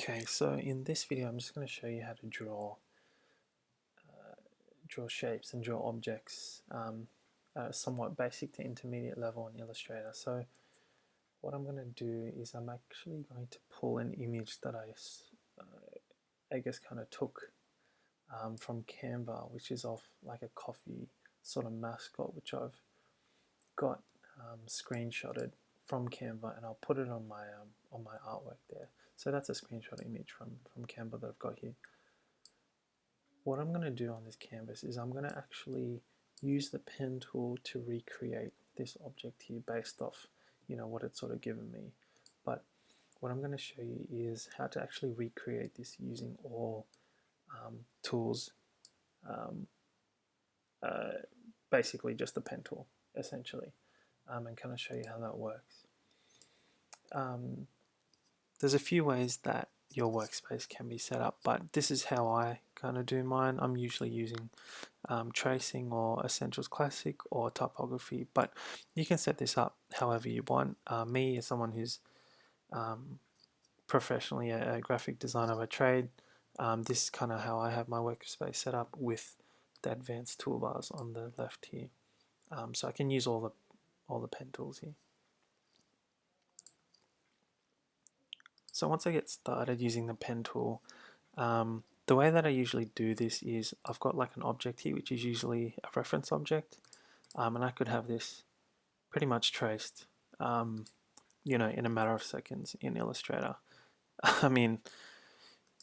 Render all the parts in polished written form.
Okay, so in this video I'm just going to show you how to draw shapes and draw objects, somewhat basic to intermediate level in Illustrator. So what I'm going to do is I'm actually going to pull an image that I guess kind of took from Canva, which is of like a coffee sort of mascot, which I've got screenshotted from Canva, and I'll put it on my artwork there. So that's a screenshot image from Canva that I've got here. What I'm going to do on this canvas is I'm going to actually use the pen tool to recreate this object here based off, what it's sort of given me. But what I'm going to show you is how to actually recreate this using all tools, basically just the pen tool, essentially, and kind of show you how that works. There's a few ways that your workspace can be set up, but this is how I kind of do mine. I'm usually using tracing or Essentials Classic or typography, but you can set this up however you want. Me, as someone who's professionally a graphic designer by trade, this is kind of how I have my workspace set up with the advanced toolbars on the left here. So I can use all the pen tools here. So once I get started using the pen tool, the way that I usually do this is I've got like an object here, which is usually a reference object, and I could have this pretty much traced, in a matter of seconds in Illustrator. I mean,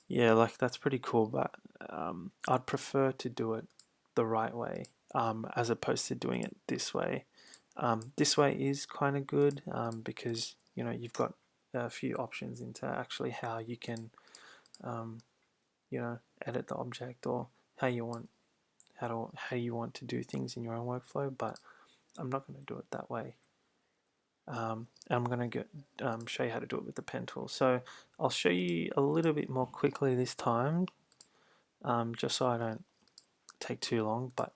yeah, like that's pretty cool, but I'd prefer to do it the right way, as opposed to doing it this way. This way is kind of good because you've got a few options into actually how you can edit the object, or how you want to do things in your own workflow. But I'm not going to do it that way. I'm going to show you how to do it with the pen tool. So I'll show you a little bit more quickly this time, just so I don't take too long. But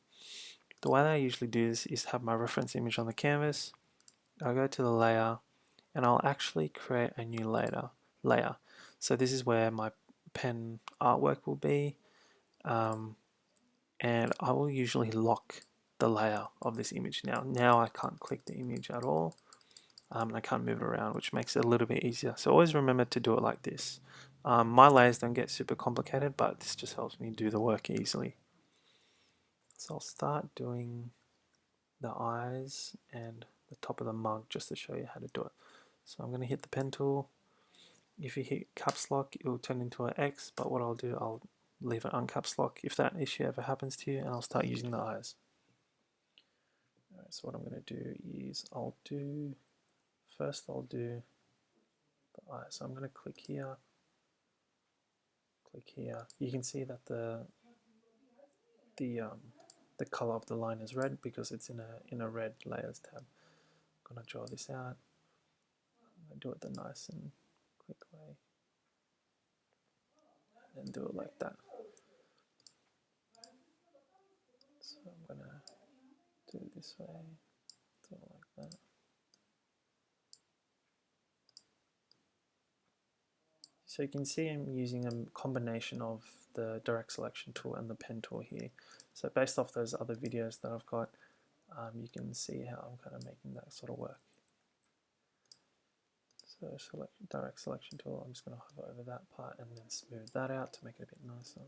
the way that I usually do this is have my reference image on the canvas. I'll go to the layer, and I'll actually create a new layer. So this is where my pen artwork will be, and I will usually lock the layer of this image. Now I can't click the image at all, and I can't move it around, which makes it a little bit easier. So always remember to do it like this. My layers don't get super complicated, but this just helps me do the work easily. So I'll start doing the eyes and the top of the mug just to show you how to do it. So I'm going to hit the pen tool. If you hit caps lock, it will turn into an X, but what I'll do, I'll leave it uncaps lock if that issue ever happens to you, and I'll start using the eyes. Alright, so what I'm going to do is I'll do the eyes. So I'm going to click here. You can see that the color of the line is red because it's in a red layers tab. I'm going to draw this out. I'm going to do it the nice and quick way, and then do it like that. So I'm going to do it this way, do it like that. So you can see I'm using a combination of the direct selection tool and the pen tool here. So based off those other videos that I've got, you can see how I'm kind of making that sort of work. So direct selection tool, I'm just going to hover over that part and then smooth that out to make it a bit nicer.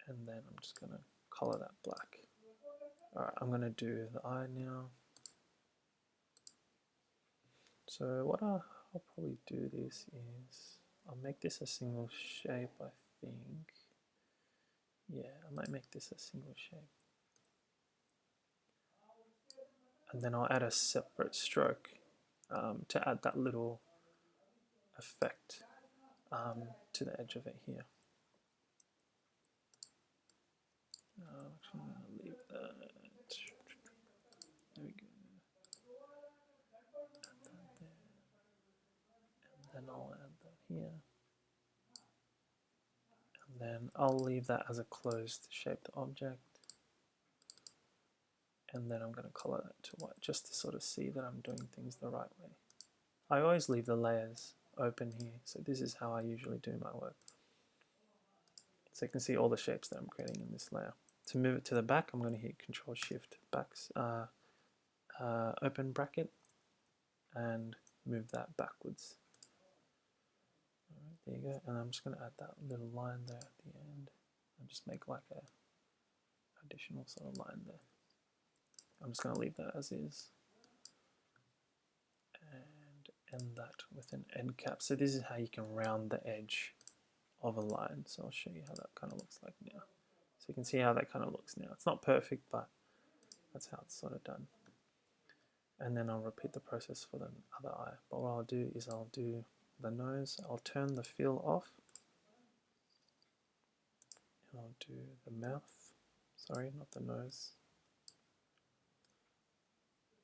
And then I'm just going to color that black. Alright, I'm going to do the eye now. So what I'll probably do this is, I'll make this a single shape, I think. Yeah, I might make this a single shape. And then I'll add a separate stroke to add that little effect to the edge of it here. Actually, I'm going to leave that. There we go. Add that there. And then I'll add that here. And then I'll leave that as a closed shaped object. And then I'm going to color that to white just to sort of see that I'm doing things the right way. I always leave the layers open here. So this is how I usually do my work. So you can see all the shapes that I'm creating in this layer. To move it to the back, I'm going to hit Control Shift backs, open bracket, and move that backwards. Alright, there you go. And I'm just going to add that little line there at the end, and just make like a additional sort of line there. I'm just going to leave that as is, and end that with an end cap. So this is how you can round the edge of a line. So I'll show you how that kind of looks like now. So you can see how that kind of looks now. It's not perfect, but that's how it's sort of done. And then I'll repeat the process for the other eye. But what I'll do is I'll do the nose. I'll turn the fill off. And I'll do the mouth. Sorry, not the nose.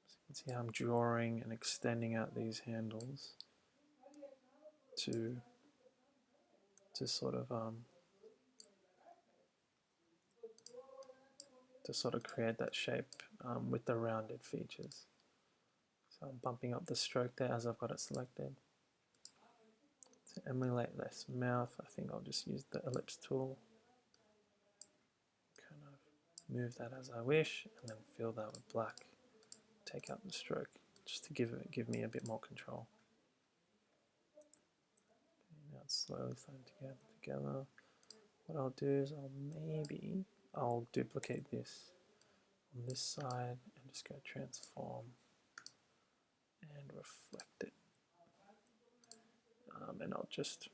So you can see how I'm drawing and extending out these handles to sort of create that shape with the rounded features. So I'm bumping up the stroke there as I've got it selected. To emulate this mouth, I think I'll just use the ellipse tool. Kind of move that as I wish, and then fill that with black. Take out the stroke, just to give me a bit more control. Now it's slowly starting to get together. What I'll do is I'll duplicate this on this side and just go transform and reflect it. And I'll just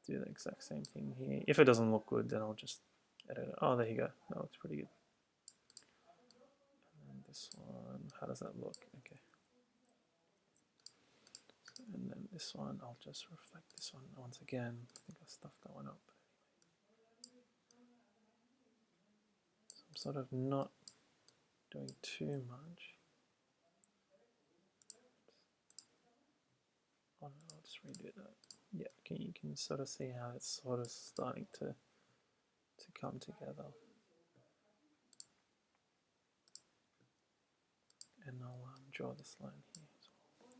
do the exact same thing here. If it doesn't look good, then I'll just edit it. Oh, there you go. That looks pretty good. And then this one, how does that look? Okay. And then this one, I'll just reflect this one once again. I think I stuffed that one up. So I'm sort of not doing too much. Oh no, I'll just redo that. Yeah, you can sort of see how it's sort of starting to come together. And I'll draw this line here as well.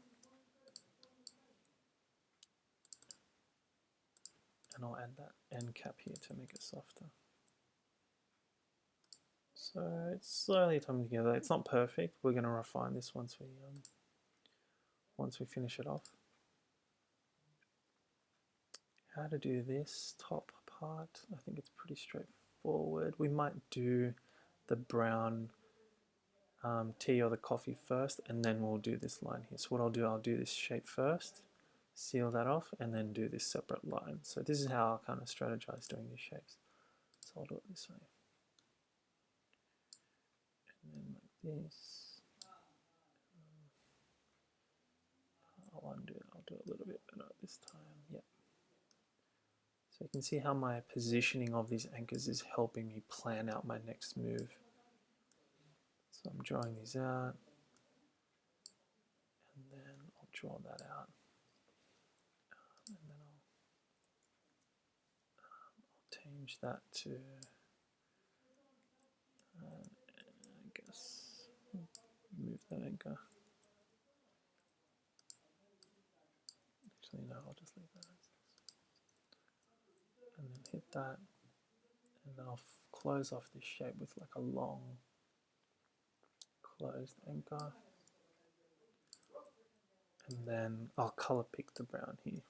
And I'll add that end cap here to make it softer. So it's slowly coming together. It's not perfect. We're going to refine this once we finish it off. How to do this top part, I think it's pretty straightforward. We might do the brown tea or the coffee first, and then we'll do this line here. So what I'll do this shape first, seal that off, and then do this separate line. So this is how I'll kind of strategize doing these shapes. So I'll do it this way. And then like this. I'll undo it. I'll do it a little bit better this time. Yep. So you can see how my positioning of these anchors is helping me plan out my next move. So I'm drawing these out, and then I'll draw that out, and then I'll change that to, I guess, move that anchor. Actually, no, I'll just leave that as this. And then hit that, and then I'll close off this shape with like a long closed anchor. And then I'll color pick the brown here.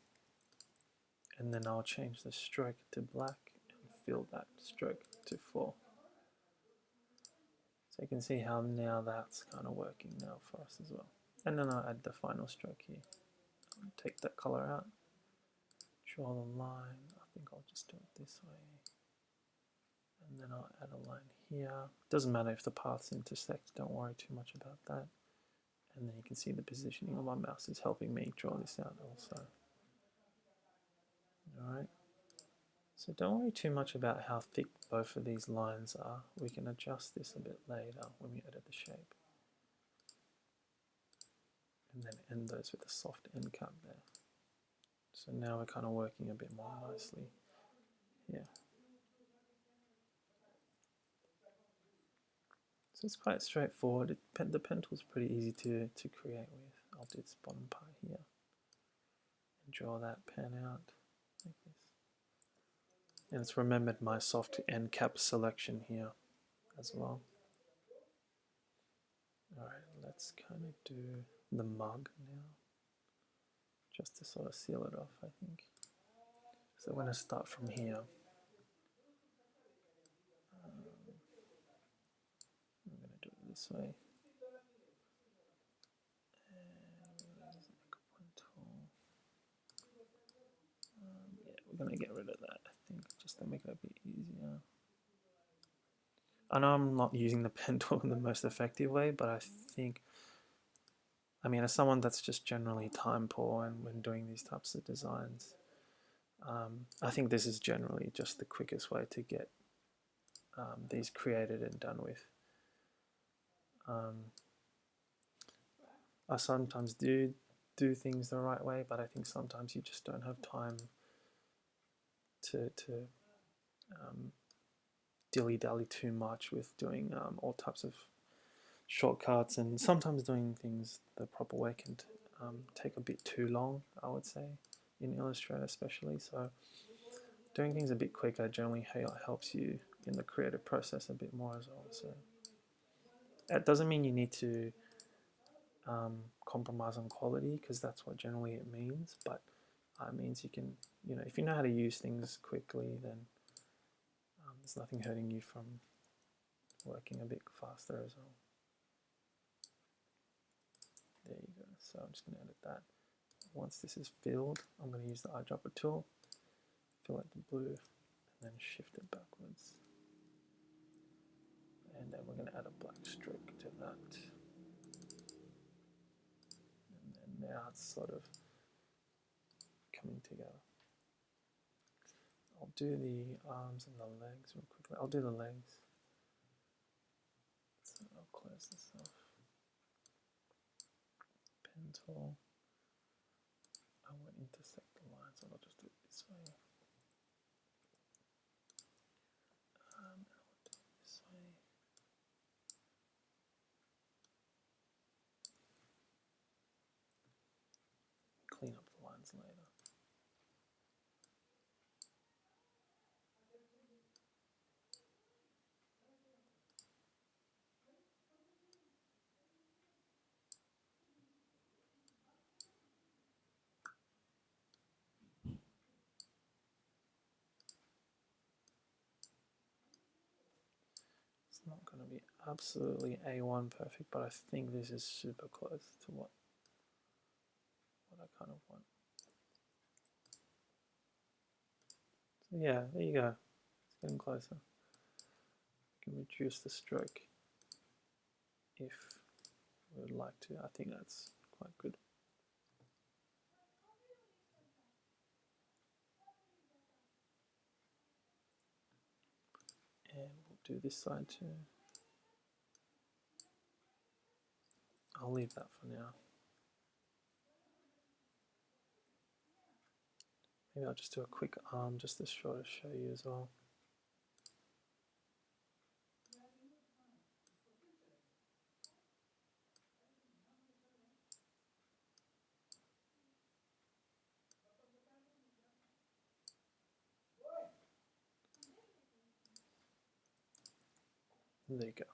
And then I'll change the stroke to black and fill that stroke to 4. So you can see how now that's kind of working now for us as well. And then I'll add the final stroke here. I'll take that color out, draw the line. I think I'll just do it this way. And then I'll add a line here. Doesn't matter if the paths intersect, don't worry too much about that. And then you can see the positioning of my mouse is helping me draw this out also. Alright. So don't worry too much about how thick both of these lines are. We can adjust this a bit later when we edit the shape. And then end those with a soft end cap there. So now we're kind of working a bit more nicely. Yeah. So it's quite straightforward. The pen tool is pretty easy to create with. I'll do this bottom part here. draw that pen out like this. And it's remembered my soft end cap selection here as well. Alright, let's kind of do the mug now, just to sort of seal it off, I think. So I'm going to start from here. I'm going to do it this way. Yeah, we're going to get rid of that, I think, just to make it a bit easier. I know I'm not using the pen tool in the most effective way, but I think, I mean, as someone that's just generally time poor and when doing these types of designs, I think this is generally just the quickest way to get these created and done with. I sometimes do things the right way, but I think sometimes you just don't have time to dilly-dally too much with doing all types of shortcuts, and sometimes doing things the proper way can take a bit too long, I would say, in Illustrator especially. So doing things a bit quicker generally helps you in the creative process a bit more as well. So that doesn't mean you need to compromise on quality, because that's what generally it means, but it means you can, if you know how to use things quickly, then there's nothing hurting you from working a bit faster as well. There you go. So I'm just going to edit that. Once this is filled, I'm going to use the eyedropper tool, fill it the blue, and then shift it backwards. And then we're going to add a black stroke to that. And then now it's sort of coming together. I'll do the arms and the legs real quickly. I'll do the legs. So I'll close this off. Pen tool. I won't intersect the lines, so I'll just do it this way. And I'll do it this way. Clean up the lines later. It's not going to be absolutely A1 perfect, but I think this is super close to what I kind of want. So yeah, there you go. It's getting closer. You can reduce the stroke if we would like to. I think that's quite good. And we'll do this side too. I'll leave that for now. Maybe I'll just do a quick arm just to sort of show you as well. There you go.